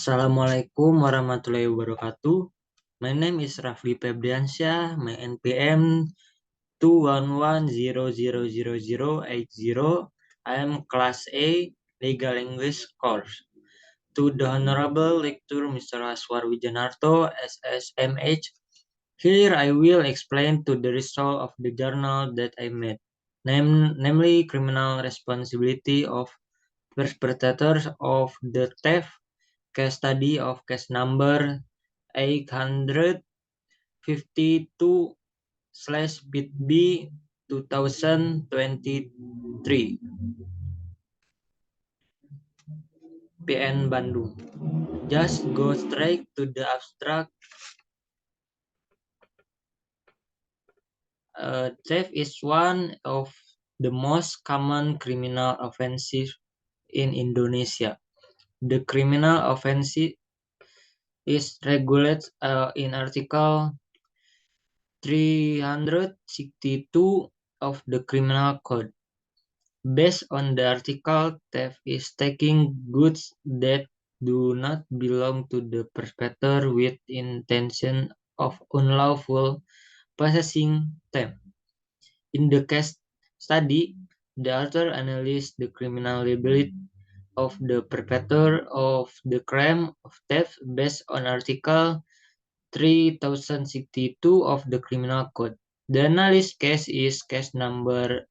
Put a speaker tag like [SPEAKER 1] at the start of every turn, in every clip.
[SPEAKER 1] Assalamualaikum warahmatullahi wabarakatuh. My name is Rafli Febriansyah. My NPM 211000080. I am Class A Legal English course. To the Honorable Lecturer Mr. Aswar Wijanarto, SSMH. Here I will explain to the result of the journal that I made, namely criminal responsibility of perpetrators of the theft case study of case number 852/BITB 2023 PN Bandung. Just go straight to the abstract. Theft is one of the most common criminal offenses in Indonesia. The criminal offense is regulated in Article 362 of the Criminal Code. Based on the article, theft is taking goods that do not belong to the perpetrator with intention of unlawful possessing them. In the case study, the author analyzed the criminal liability of the perpetrator of the crime of theft based on Article 3062 of the Criminal Code. The analysis case is case number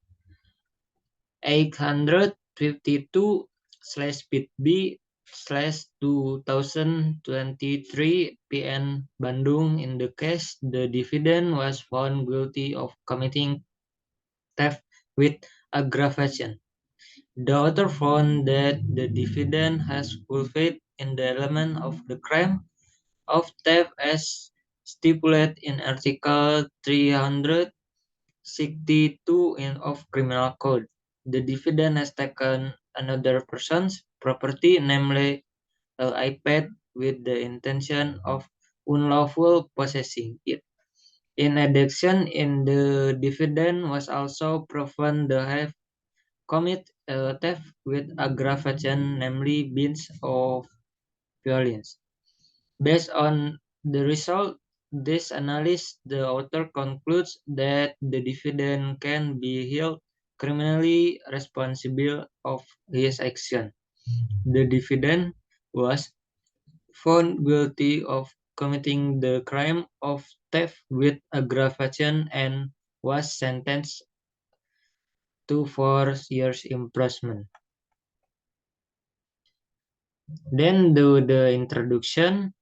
[SPEAKER 1] 852/BITB/2023 PN Bandung. In the case, the defendant was found guilty of committing theft with aggravation. The author found that the defendant has fulfilled in the element of the crime of theft as stipulated in Article 362 of Criminal Code. The defendant has taken another person's property, namely an iPad, with the intention of unlawful possessing it. In addition, the defendant was also proven to have committed theft with aggravation, namely means of violence. Based on the result, this analysis, the author concludes that the defendant can be held criminally responsible of his action. The defendant was found guilty of committing the crime of theft with aggravation and was sentenced to 4 years imprisonment. Then do the introduction.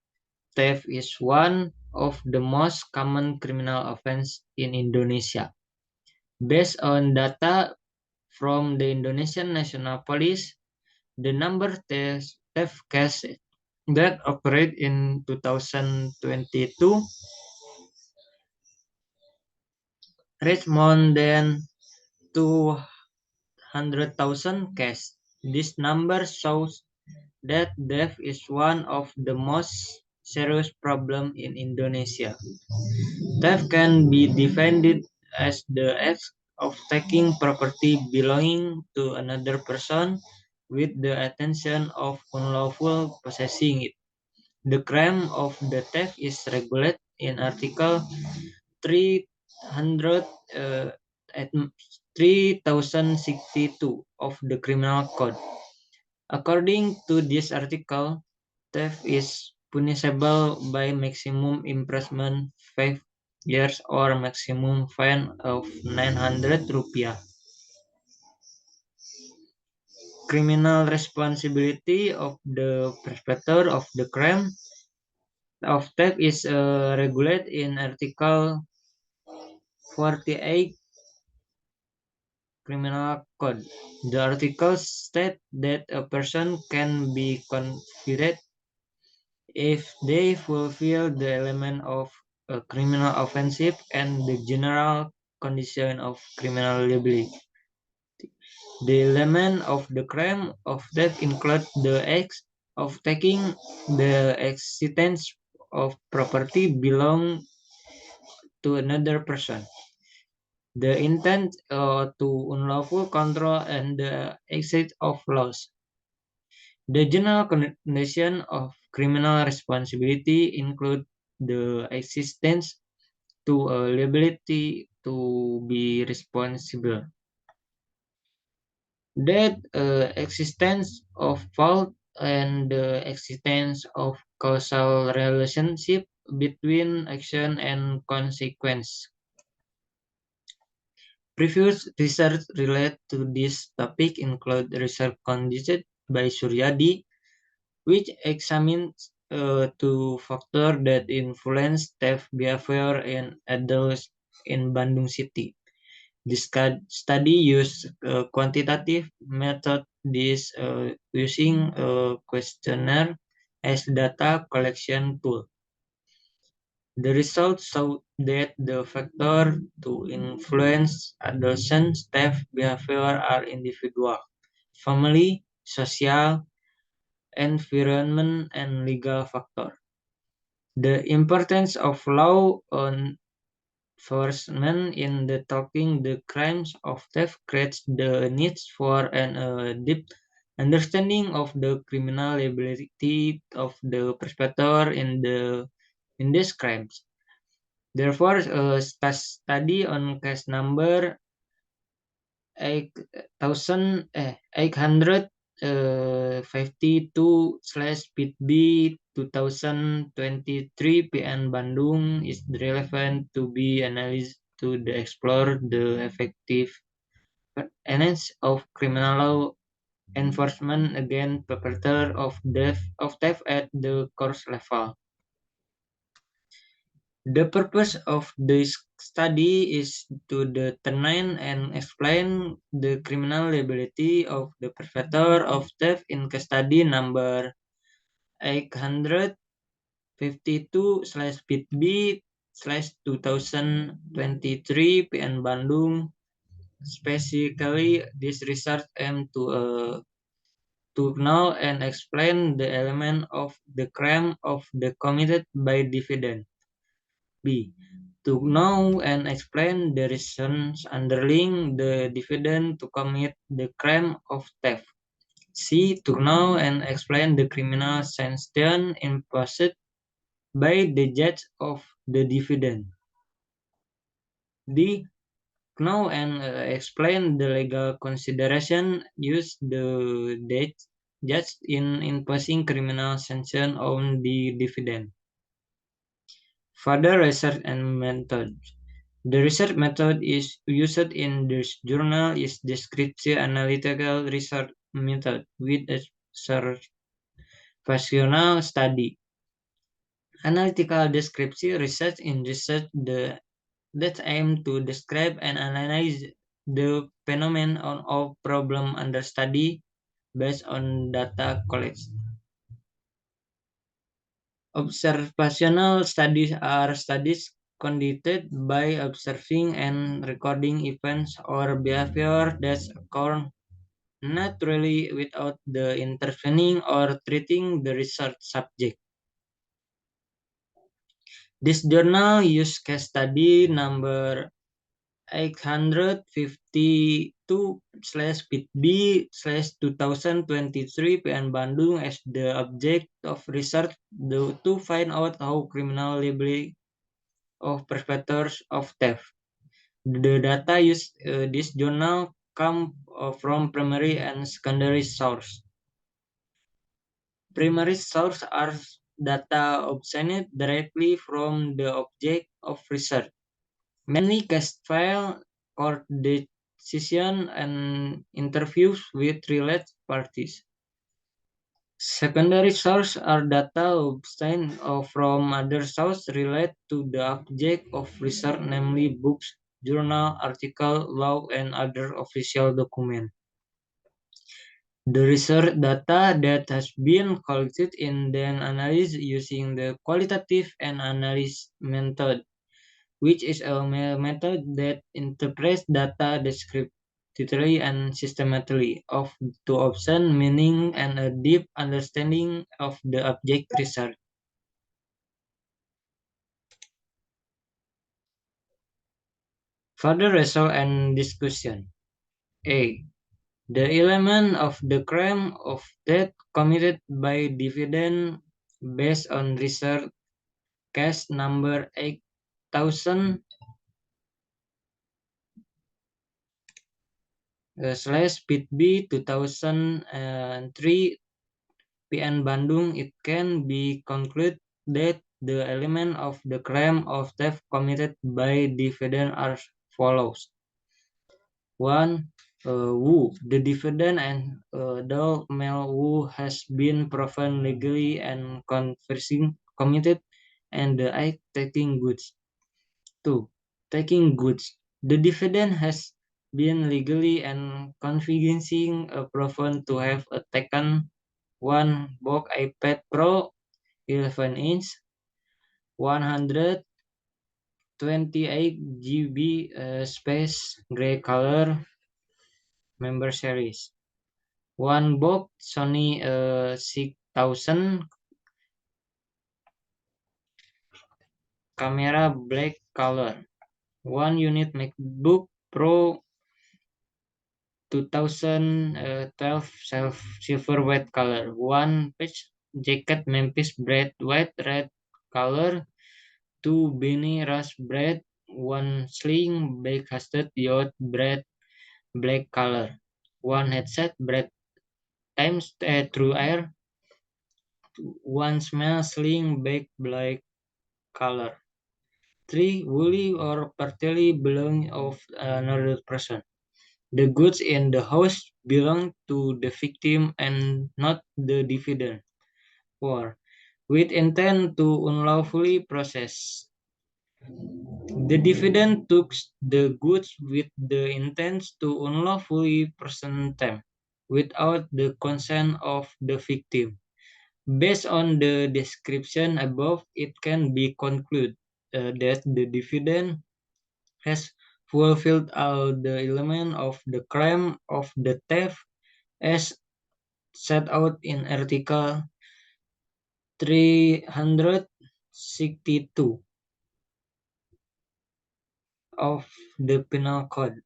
[SPEAKER 1] Theft is one of the most common criminal offense in Indonesia. Based on data from the Indonesian National Police, the number theft cases that occurred in 2022 reached more than 200,000 cases. This number shows that theft is one of the most serious problems in Indonesia. Theft can be defined as the act of taking property belonging to another person with the intention of unlawful possessing it. The crime of the theft is regulated in Article 300, 3062 of the Criminal Code. According to this article, theft is punishable by maximum imprisonment 5 years or maximum fine of 900 rupiah. Criminal responsibility of the perpetrator of the crime of theft is regulated in Article 48 Criminal Code. The article states that a person can be convicted if they fulfill the element of a criminal offense and the general condition of criminal liability. The element of the crime of theft include the act of taking the existence of property belong to another person, the intent to unlawful control, and the exit of laws. The general condition of criminal responsibility include the existence to a liability to be responsible. That existence of fault and the existence of causal relationship between action and consequence. Previous research related to this topic include research conducted by Suryadi, which examines two factors that influence theft behavior in adults in Bandung City. This study used a quantitative method this using a questionnaire as data collection tool. The results showed that the factors to influence adolescent theft behavior are individual, family, social, environment, and legal factors. The importance of law enforcement in detecting the crimes of theft creates the needs for an deep understanding of the criminal liability of the perpetrator in these crimes. Therefore, a study on case number 852/BB 2023 PN Bandung is relevant to be analyzed to explore the effective enhance of criminal law enforcement against perpetrators of theft at the course level. The purpose of this study is to determine and explain the criminal liability of the perpetrator of theft in case study number 852/BB/2023 PN Bandung. Specifically, this research aims to know and explain the element of the crime of the committed by defendant. B. To know and explain the reasons underlying the defendant to commit the crime of theft. C. To know and explain the criminal sanction imposed by the judge of the defendant. D. Know and explain the legal consideration used the judge in imposing criminal sanction on the defendant. Further research and methods. The research method is used in this journal is descriptive analytical research method with observational study. Analytical descriptive research in research that aim to describe and analyze the phenomenon of problem under study based on data collected. Observational studies are studies conducted by observing and recording events or behavior that occur naturally without the intervening or treating the research subject. This journal used case study number 852/BB/2023 PN Bandung as the object of research to find out how criminal liability of perpetrators of theft. The data used this journal come from primary and secondary sources. Primary sources are data obtained directly from the object of research, mainly case file, court decision, and interviews with related parties. Secondary sources are data obtained from other sources related to the object of research, namely books, journal, article, law, and other official documents. The research data that has been collected and then analyzed using the qualitative analysis method, which is a method that interprets data descriptively and systematically to obtain meaning and a deep understanding of the object research. Further result and discussion. A. The element of the crime of death committed by defendant based on research case number 8000 slash PITB 2003 PN Bandung, it can be concluded that the elements of the crime of theft committed by defendant are follows. One, Wu, the defendant and adult male who has been proven legally and conversing committed and the act taking goods. Two, taking goods. The defendant has been legally and convincing proven to have taken one box iPad Pro 11-inch, 128 GB space gray color member series. One box Sony 6000 camera black color. One unit MacBook Pro 2012 silver white color. One patch jacket Memphis bread white red color. Two beanie rush bread. One sling bake hasted yacht bread black color. One headset bread times through air. One smell sling baked black color. Three woolly or partly belong of another person. The goods in the house belong to the victim and not the defendant. 4. With intent to unlawfully process. The defendant took the goods with the intent to unlawfully present them without the consent of the victim. Based on the description above, it can be concluded that the defendant has fulfilled all the elements of the crime of the theft as set out in Article 362 of the Penal Code.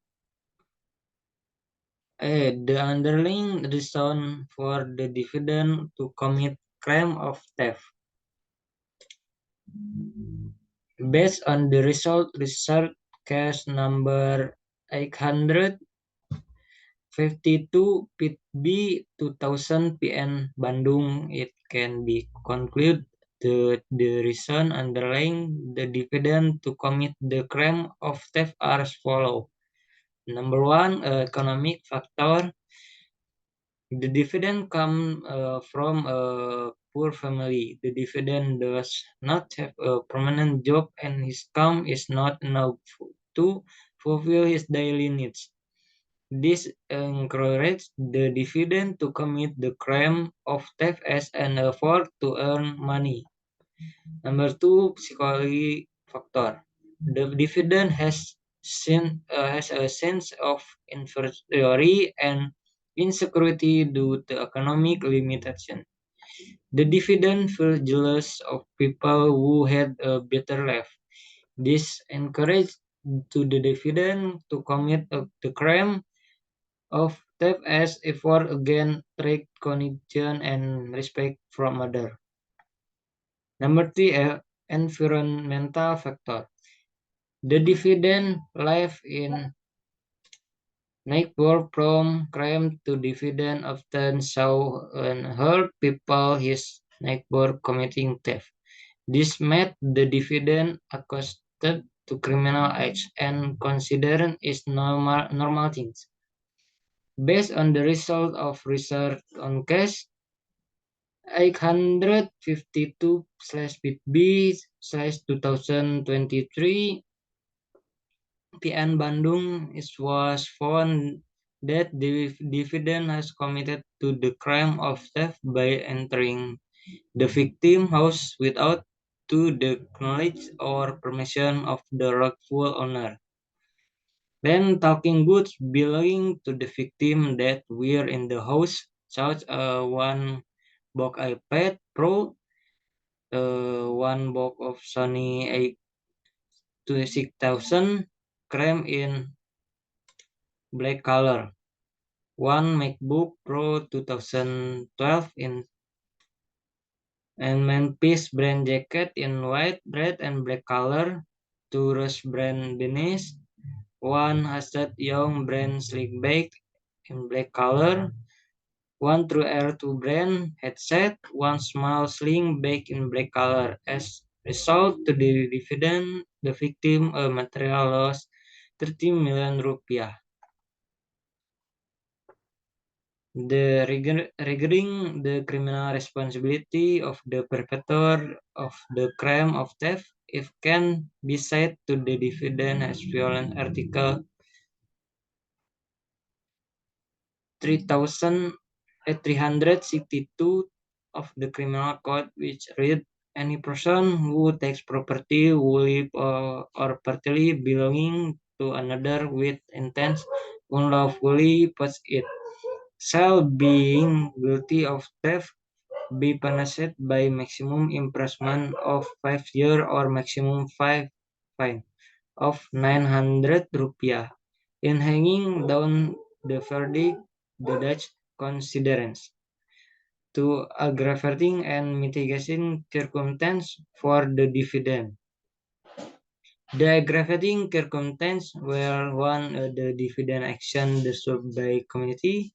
[SPEAKER 1] The underlying reason for the defendant to commit crime of theft. Based on the result research case number 852 PIT B 2000 PN Bandung, it can be concluded the reason underlying the defendant to commit the crime of theft are as follow. Number one, economic factor. The defendant come from a poor family. The defendant does not have a permanent job and his income is not enough to fulfill his daily needs. This encourages the defendant to commit the crime of theft as an effort to earn money. Number two, psychology factor. The defendant has a sense of inferiority and insecurity due to economic limitation. The defendant feels jealous of people who had a better life. This encourages to the defendant to commit the crime of theft as effort against recognition and respect from others. Number three, environmental factor. The defendant life in neighbor from crime to defendant often saw and heard people his neighbor committing theft. This made the defendant accustomed to criminal acts and considered it normal things. Based on the result of research on case 852/B/2023 PN Bandung, it was found that the defendant has committed to the crime of theft by entering the victim house without to the knowledge or permission of the rightful owner. Then taking goods belonging to the victim that were in the house, such as one box iPad Pro, one box of Sony A6000 cream in black color, one MacBook Pro 2012 in and man-piece brand jacket in white, red, and black color, two Rush brand beanies, one Hashtag Young brand slick bag in black color, one True Air 2 brand headset, one small sling bag in black color. As result to the dividend, the victim a material loss 30 million rupiah. Regarding the criminal responsibility of the perpetrator of the crime of theft, it can be said to the defendant as violent Article 362 of the Criminal Code, which read any person who takes property wholly or partly belonging to another with intent unlawfully possess it shall being guilty of theft be punished by maximum imprisonment of 5 years or maximum fine of 900 rupiah. In hanging down the verdict, the Dutch considers to aggravating and mitigating circumstance for the defendant. The aggravating circumstance were one, the defendant action disturbed by community,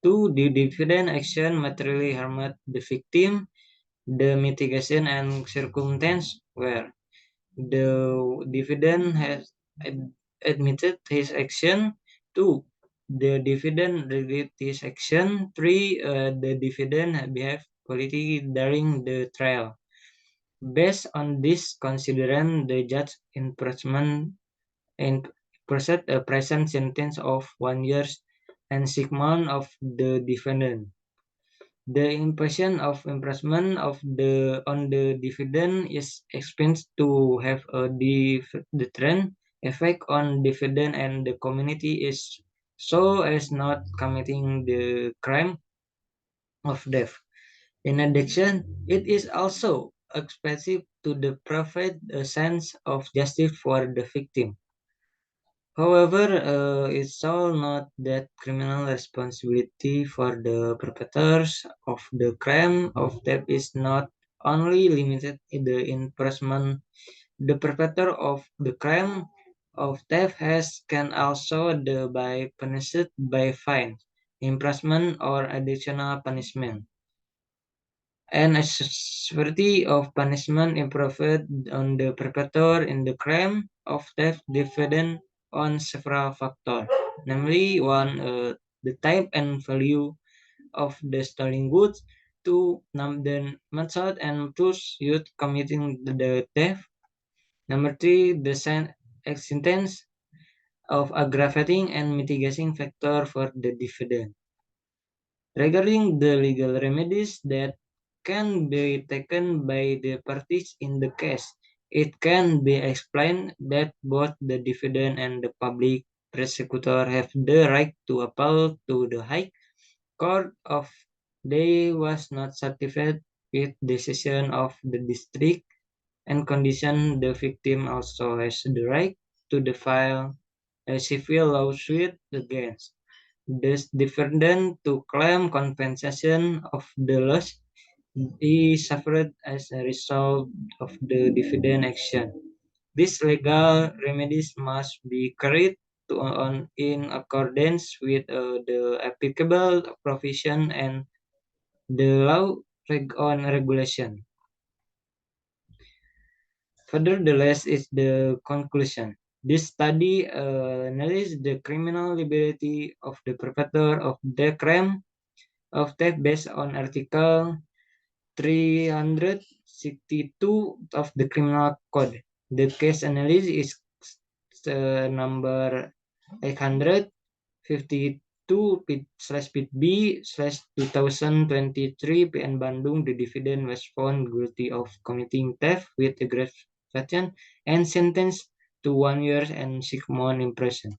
[SPEAKER 1] two, the defendant action materially harmed the victim, the mitigation and circumstance where the defendant has admitted his action. Two, the defendant regret his action. Three, the defendant behaved politically during the trial. Based on this consideration, the judge imprisonment and present a present sentence of 1 year and 6 months of the defendant. The impression of imprisonment of the on the defendant is expected to have a deterrent effect on defendant and the community is so as not committing the crime of death. In addition, it is also expected to provide a sense of justice for the victim. However, it's all not that criminal responsibility for the perpetrators of the crime of theft is not only limited in the imprisonment. The perpetrator of the crime of theft has can also by punished by fine, imprisonment, or additional punishment. And a severity of punishment imposed on the perpetrator in the crime of theft dependent on several factors, namely one, the type and value of the stolen goods, two, the method and tools used committing the theft, number three, the extent of aggravating and mitigating factor for the defendant. Regarding the legal remedies that can be taken by the parties in the case, it can be explained that both the defendant and the public prosecutor have the right to appeal to the High Court of they was not satisfied with decision of the district and condition the victim also has the right to file a civil lawsuit against this defendant to claim compensation of the loss he suffered as a result of the defendant action. These legal remedies must be carried on in accordance with the applicable provision and the law on regulation. Furthermore, is the conclusion. This study analyzes the criminal liability of the perpetrator of the crime of theft based on Article 362 of the Criminal Code. The case analysis is number 852/B/2023 PN Bandung. The defendant was found guilty of committing theft with aggravation and sentenced to 1 year and 6 months in prison.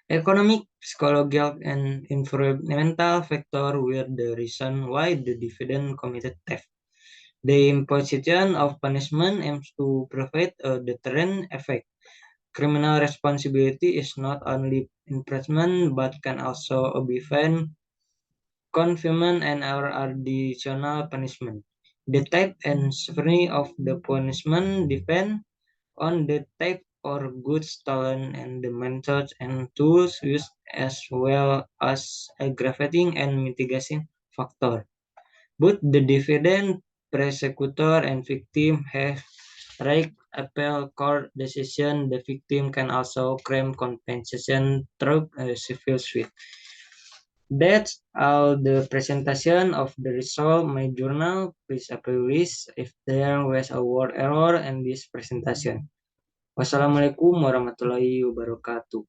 [SPEAKER 1] Economic, psychological, and environmental factors were the reason why the defendant committed theft. The imposition of punishment aims to provide a deterrent effect. Criminal responsibility is not only imprisonment but can also be fine, confinement, and or additional punishment. The type and severity of the punishment depend on the type or goods stolen and the methods and tools used as well as aggravating and mitigating factor. Both the defendant, prosecutor, and victim have right appeal court decision. The victim can also claim compensation through a civil suit. That's all the presentation of the result my journal. Please apologize if there was a word error in this presentation. Wassalamualaikum warahmatullahi wabarakatuh.